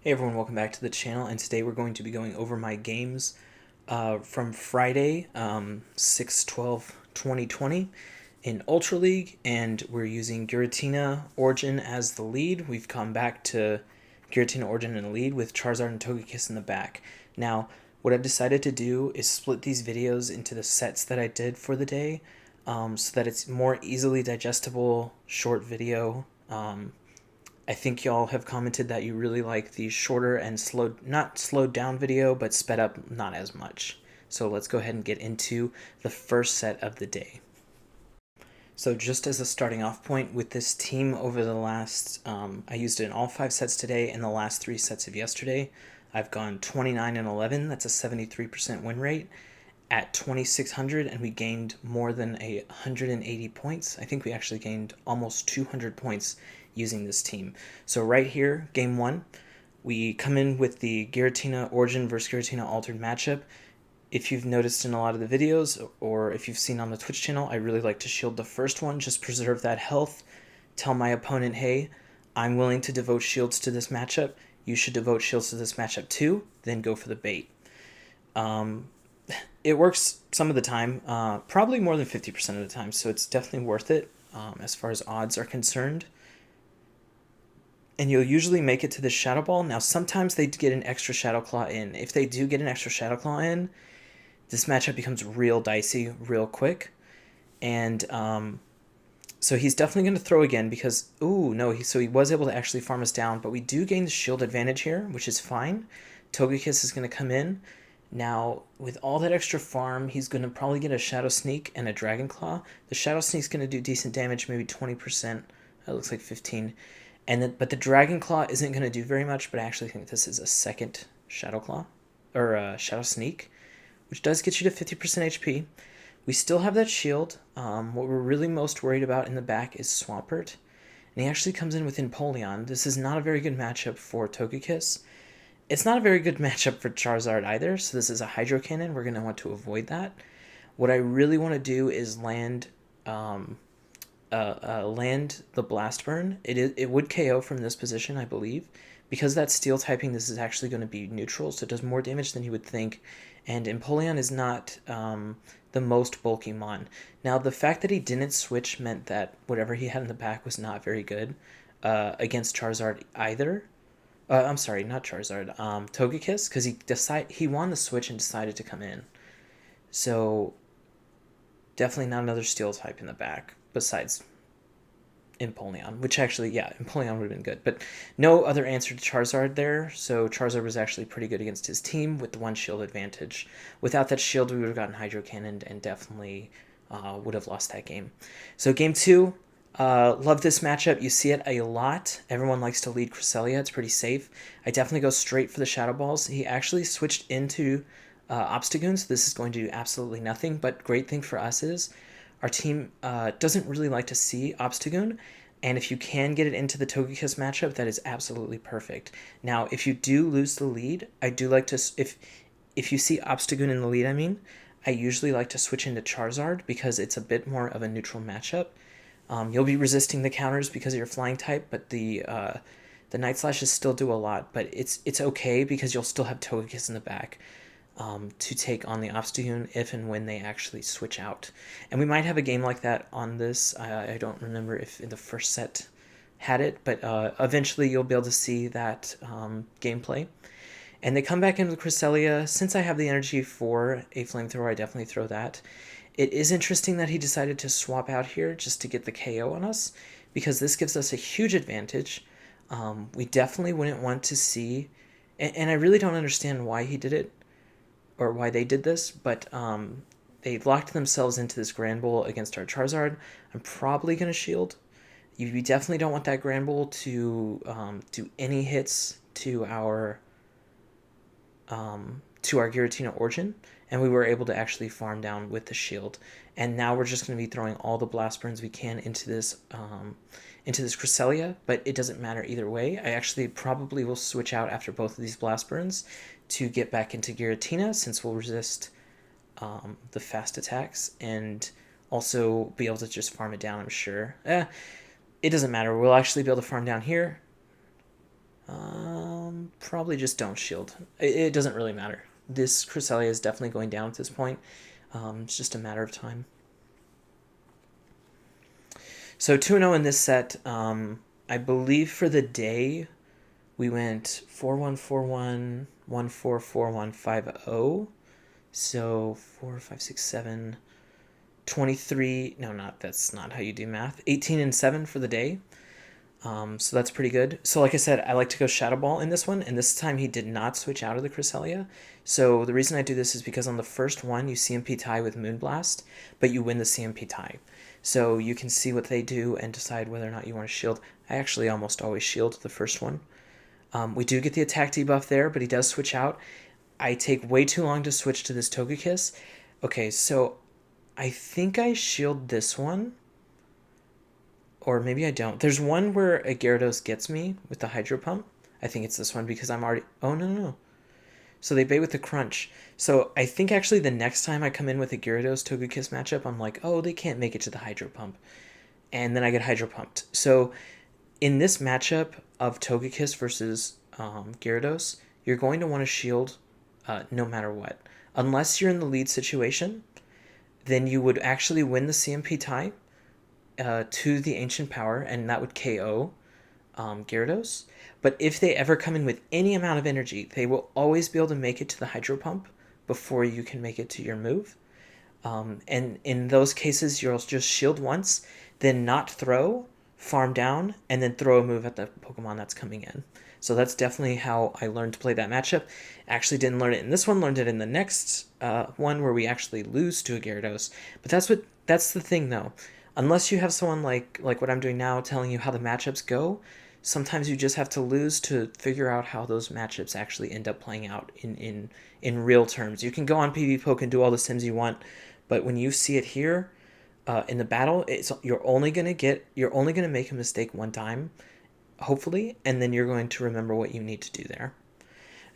Hey everyone, welcome back to the channel, and today we're going to be going over my games from Friday, 6/12/2020 in Ultra League, and we're using Giratina Origin as the lead. We've come back to Giratina Origin in the lead with Charizard and Togekiss in the back. Now, what I've decided to do is split these videos into the sets that I did for the day, so that it's more easily digestible, short video. I think y'all have commented that you really like the shorter and not slowed down video, but sped up not as much. So let's go ahead and get into the first set of the day. So just as a starting off point with this team over the last, I used it in all 5 sets today and the last 3 sets of yesterday. I've gone 29-11, that's a 73% win rate at 2,600, and we gained more than 180 points. I think we actually gained almost 200 points using this team. So right here, game 1, we come in with the Giratina Origin versus Giratina Altered matchup. If you've noticed in a lot of the videos, or if you've seen on the Twitch channel, I really like to shield the first one, just preserve that health, tell my opponent, hey, I'm willing to devote shields to this matchup, you should devote shields to this matchup too, then go for the bait. It works some of the time, probably more than 50% of the time, so it's definitely worth it as far as odds are concerned. And you'll usually make it to the Shadow Ball. Now, sometimes they get an extra Shadow Claw in. If they do get an extra Shadow Claw in, this matchup becomes real dicey real quick. And so he's definitely going to throw again because, so he was able to actually farm us down. But we do gain the shield advantage here, which is fine. Togekiss is going to come in. Now, with all that extra farm, he's going to probably get a Shadow Sneak and a Dragon Claw. The Shadow Sneak's going to do decent damage, maybe 20%. It looks like 15. But the Dragon Claw isn't going to do very much, but I actually think this is a second Shadow Claw, or Shadow Sneak, which does get you to 50% HP. We still have that shield. What we're really most worried about in the back is Swampert, and he actually comes in with Empoleon. This is not a very good matchup for Togekiss. It's not a very good matchup for Charizard either, so this is a Hydro Cannon. We're going to want to avoid that. What I really want to do is land the Blast Burn. It would KO from this position, I believe. Because that's Steel typing, this is actually going to be neutral, so it does more damage than you would think. And Empoleon is not the most bulky mon. Now, the fact that he didn't switch meant that whatever he had in the back was not very good against Charizard either. I'm sorry, not Charizard. Togekiss, because he won the switch and decided to come in. So definitely not another Steel type in the back besides Empoleon, which actually, yeah, Empoleon would have been good. But no other answer to Charizard there, so Charizard was actually pretty good against his team with the 1 shield advantage. Without that shield, we would have gotten Hydro Cannon and definitely would have lost that game. So game 2, love this matchup. You see it a lot. Everyone likes to lead Cresselia. It's pretty safe. I definitely go straight for the Shadow Balls. He actually switched into Obstagoon, so this is going to do absolutely nothing, but great thing for us is our team doesn't really like to see Obstagoon, and if you can get it into the Togekiss matchup, that is absolutely perfect. Now, if you do lose the lead, I do like to, if you see Obstagoon in the lead, I usually like to switch into Charizard because it's a bit more of a neutral matchup. You'll be resisting the counters because of your flying type, but the Night Slashes still do a lot, but it's okay because you'll still have Togekiss in the back to take on the Obstagoon if and when they actually switch out. And we might have a game like that on this. I don't remember if in the first set had it, but eventually you'll be able to see that gameplay. And they come back into Cresselia. Since I have the energy for a Flamethrower, I definitely throw that. It is interesting that he decided to swap out here just to get the KO on us, because this gives us a huge advantage. We definitely wouldn't want to see, and I really don't understand why he did it, or why they did this, but they locked themselves into this Grand Bull against our Charizard. I'm probably going to shield. You definitely don't want that Grand Bull to do any hits to our Giratina Origin, and we were able to actually farm down with the shield. And now we're just going to be throwing all the Blast Burns we can into this Cresselia, but it doesn't matter either way. I actually probably will switch out after both of these Blast Burns to get back into Giratina, since we'll resist the fast attacks and also be able to just farm it down, I'm sure. It doesn't matter. We'll actually be able to farm down here. probably just don't shield. It doesn't really matter. This Cresselia is definitely going down at this point. It's just a matter of time. So 2-0 in this set. I believe for the day, we went 4-1, 4-1, 1-4, 4-1, 5-0. So 4, 5, 6, 7, 23. No, that's not how you do math. 18-7 for the day. So that's pretty good. So like I said, I like to go Shadow Ball in this one, and this time he did not switch out of the Cresselia. So the reason I do this is because on the first one, you CMP tie with Moonblast, but you win the CMP tie. So you can see what they do and decide whether or not you want to shield. I actually almost always shield the first one. We do get the attack debuff there, but he does switch out. I take way too long to switch to this Togekiss. Okay, so I think I shield this one. Or maybe I don't. There's one where a Gyarados gets me with the Hydro Pump. I think it's this one because I'm already... Oh, no. So they bait with the Crunch. So I think actually the next time I come in with a Gyarados Togekiss matchup, I'm like, oh, they can't make it to the Hydro Pump. And then I get Hydro Pumped. So in this matchup of Togekiss versus Gyarados, you're going to want to shield no matter what. Unless you're in the lead situation, then you would actually win the CMP tie to the Ancient Power, and that would KO Gyarados. But if they ever come in with any amount of energy, they will always be able to make it to the Hydro Pump before you can make it to your move. And in those cases, you'll just shield once, then not throw, farm down, and then throw a move at the Pokemon that's coming in. So that's definitely how I learned to play that matchup. Actually didn't learn it in this one, learned it in the next one where we actually lose to a Gyarados. But that's the thing though. Unless you have someone like what I'm doing now telling you how the matchups go, sometimes you just have to lose to figure out how those matchups actually end up playing out in real terms. You can go on PvPoke and do all the sims you want, but when you see it here in the battle, you're only gonna make a mistake one time, hopefully, and then you're going to remember what you need to do there.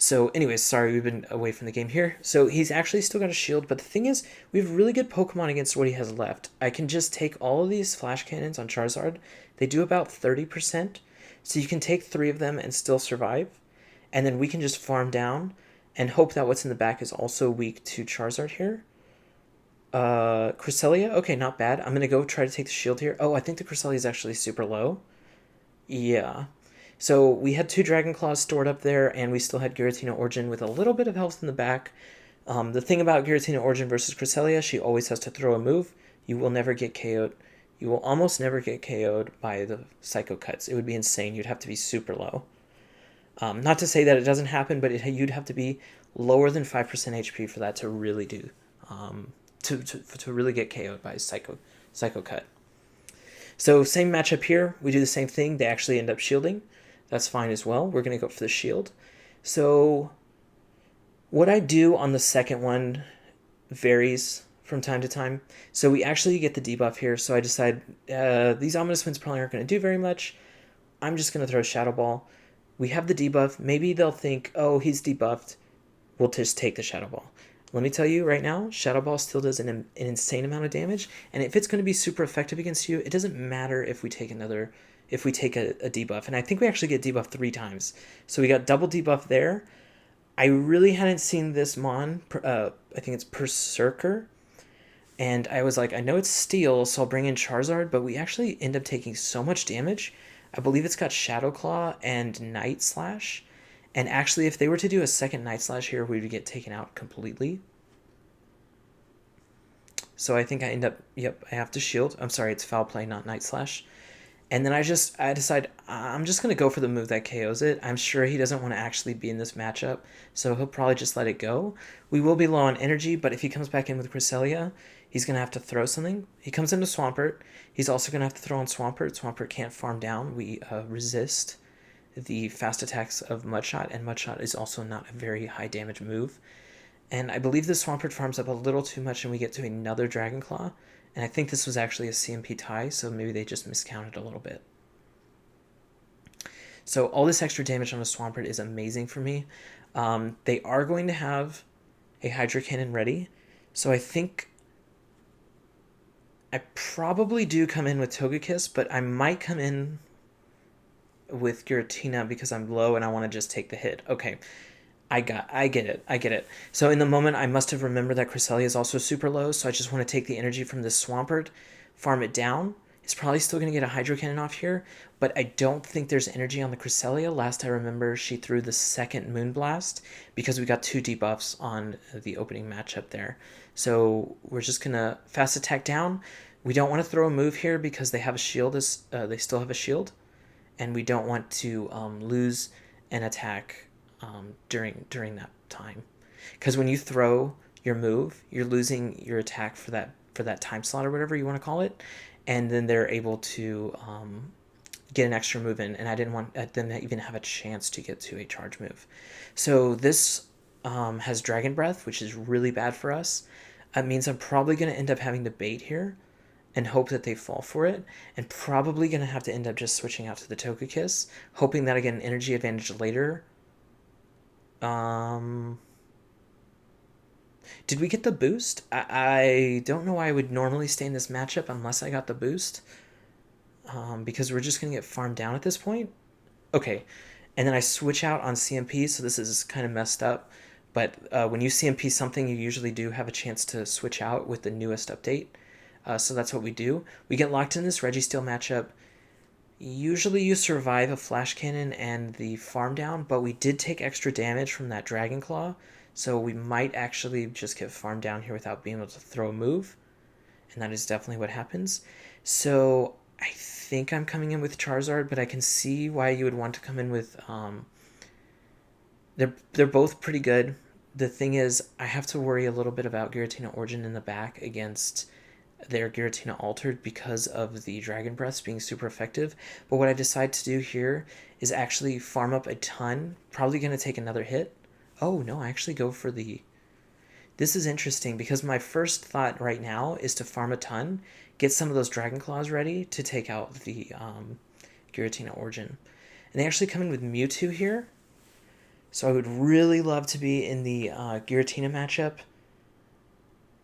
So anyways, sorry, we've been away from the game here. So he's actually still got a shield, but the thing is, we have really good Pokemon against what he has left. I can just take all of these Flash Cannons on Charizard. They do about 30%, so you can take 3 of them and still survive. And then we can just farm down and hope that what's in the back is also weak to Charizard here. Cresselia, okay, not bad. I'm going to go try to take the shield here. Oh, I think the Cresselia is actually super low. Yeah. So we had 2 Dragon Claws stored up there, and we still had Giratina Origin with a little bit of health in the back. The thing about Giratina Origin versus Cresselia, she always has to throw a move. You will never get KO'd. You will almost never get KO'd by the Psycho Cuts. It would be insane. You'd have to be super low. Not to say that it doesn't happen, but you'd have to be lower than 5% HP for that to really do, to really get KO'd by a Psycho Cut. So same matchup here. We do the same thing. They actually end up shielding. That's fine as well. We're going to go for the shield. So what I do on the second one varies from time to time. So we actually get the debuff here. So I decide these Ominous Winds probably aren't going to do very much. I'm just going to throw Shadow Ball. We have the debuff. Maybe they'll think, oh, he's debuffed. We'll just take the Shadow Ball. Let me tell you right now, Shadow Ball still does an insane amount of damage. And if it's going to be super effective against you, it doesn't matter if we take a debuff. And I think we actually get debuff 3 times. So we got double debuff there. I really hadn't seen this Mon. I think it's Berserker. And I was like, I know it's Steel, so I'll bring in Charizard. But we actually end up taking so much damage. I believe it's got Shadow Claw and Night Slash. And actually, if they were to do a second Night Slash here, we would get taken out completely. So I think I end up, I have to shield. I'm sorry, it's Foul Play, not Night Slash. And then I decide I'm just going to go for the move that KOs it. I'm sure he doesn't want to actually be in this matchup, so he'll probably just let it go. We will be low on energy, but if he comes back in with Cresselia, he's going to have to throw something. He comes into Swampert. He's also going to have to throw on Swampert. Swampert can't farm down. We resist the fast attacks of Mudshot, and Mudshot is also not a very high damage move. And I believe the Swampert farms up a little too much, and we get to another Dragon Claw. And I think this was actually a CMP tie, so maybe they just miscounted a little bit. So all this extra damage on a Swampert is amazing for me. They are going to have a Hydro Cannon ready, so I think I probably do come in with Togekiss, but I might come in with Giratina because I'm low and I want to just take the hit. Okay, I get it. I get it. So in the moment, I must have remembered that Cresselia is also super low, so I just want to take the energy from this Swampert, farm it down. It's probably still going to get a Hydro Cannon off here, but I don't think there's energy on the Cresselia. Last I remember, she threw the second Moonblast because we got 2 debuffs on the opening matchup there. So we're just going to fast attack down. We don't want to throw a move here because they have a shield. They still have a shield, and we don't want to lose an attack during that time, because when you throw your move, you're losing your attack for that time slot or whatever you want to call it, and then they're able to get an extra move in, and I didn't want them to even have a chance to get to a charge move. So this has Dragon Breath, which is really bad for us. It means I'm probably going to end up having to bait here and hope that they fall for it, and probably going to have to end up just switching out to the Togekiss, hoping that I get an energy advantage later. Did we get the boost? I don't know why I would normally stay in this matchup unless I got the boost. Because we're just going to get farmed down at this point. Okay, and then I switch out on CMP, so this is kind of messed up. But when you CMP something, you usually do have a chance to switch out with the newest update. So that's what we do. We get locked in this Reggie Steele matchup. Usually you survive a Flash Cannon and the farm down, but we did take extra damage from that Dragon Claw, so we might actually just get farmed down here without being able to throw a move, and that is definitely what happens. So I think I'm coming in with Charizard, but I can see why you would want to come in with... They're both pretty good. The thing is, I have to worry a little bit about Giratina Origin in the back against their Giratina Altered because of the Dragon Breaths being super effective. But what I decide to do here is actually farm up a ton. Probably going to take another hit. Oh, no, I actually go for the... This is interesting because my first thought right now is to farm a ton, get some of those Dragon Claws ready to take out the Giratina Origin. And they actually come in with Mewtwo here. So I would really love to be in the Giratina matchup.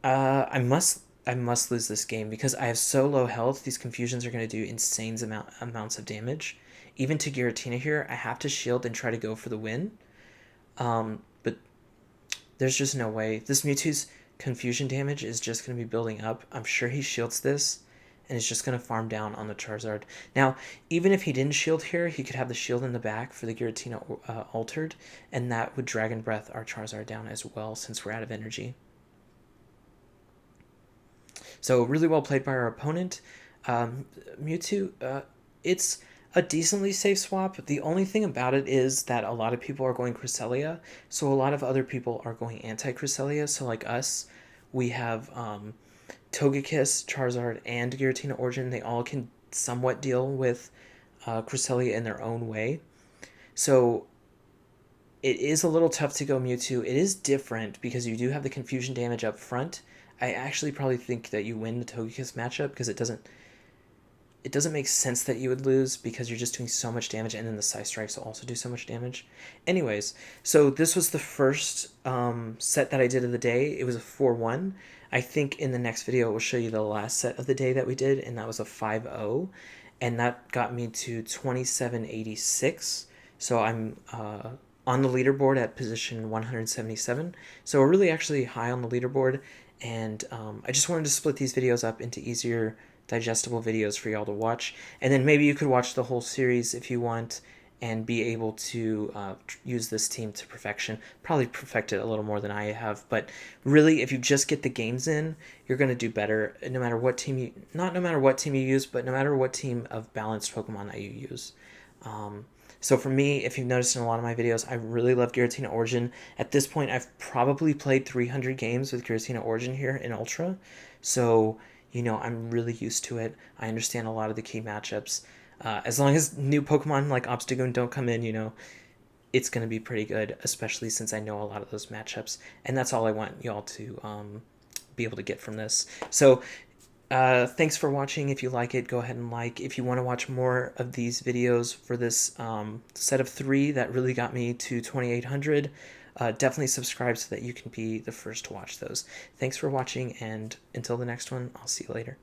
I must lose this game because I have so low health. These confusions are going to do insane amounts of damage. Even to Giratina here, I have to shield and try to go for the win. But there's just no way. This Mewtwo's confusion damage is just going to be building up. I'm sure he shields this, and is just going to farm down on the Charizard. Now, even if he didn't shield here, he could have the shield in the back for the Giratina Altered, and that would Dragon Breath our Charizard down as well since we're out of energy. So really well played by our opponent. Mewtwo, it's a decently safe swap. The only thing about it is that a lot of people are going Cresselia, so a lot of other people are going anti-Cresselia. So like us, we have Togekiss, Charizard, and Giratina Origin. They all can somewhat deal with Cresselia in their own way. So it is a little tough to go Mewtwo. It is different because you do have the confusion damage up front. I actually probably think that you win the Togekiss matchup because it doesn't make sense that you would lose because you're just doing so much damage, and then the Psy Strikes will also do so much damage. Anyways, so this was the first set that I did of the day. It was a 4-1. I think in the next video it will show you the last set of the day that we did, and that was a 5-0, and that got me to 2786. So I'm on the leaderboard at position 177. So we're really actually high on the leaderboard, and I just wanted to split these videos up into easier digestible videos for y'all to watch, and then maybe you could watch the whole series if you want and be able to use this team to perfection. Probably perfect it a little more than I have, but really if you just get the games in, you're going to do better no matter what team you, not no matter what team you use, but no matter what team of balanced Pokemon that you use. So for me, if you've noticed in a lot of my videos, I really love Giratina Origin. At this point, I've probably played 300 games with Giratina Origin here in Ultra. So, you know, I'm really used to it. I understand a lot of the key matchups. As long as new Pokemon like Obstagoon don't come in, you know, it's going to be pretty good, especially since I know a lot of those matchups. And that's all I want y'all to be able to get from this. So, thanks for watching. If you like it, go ahead and like. If you want to watch more of these videos for this set of 3 that really got me to 2800, definitely subscribe so that you can be the first to watch those. Thanks for watching, and until the next one, I'll see you later.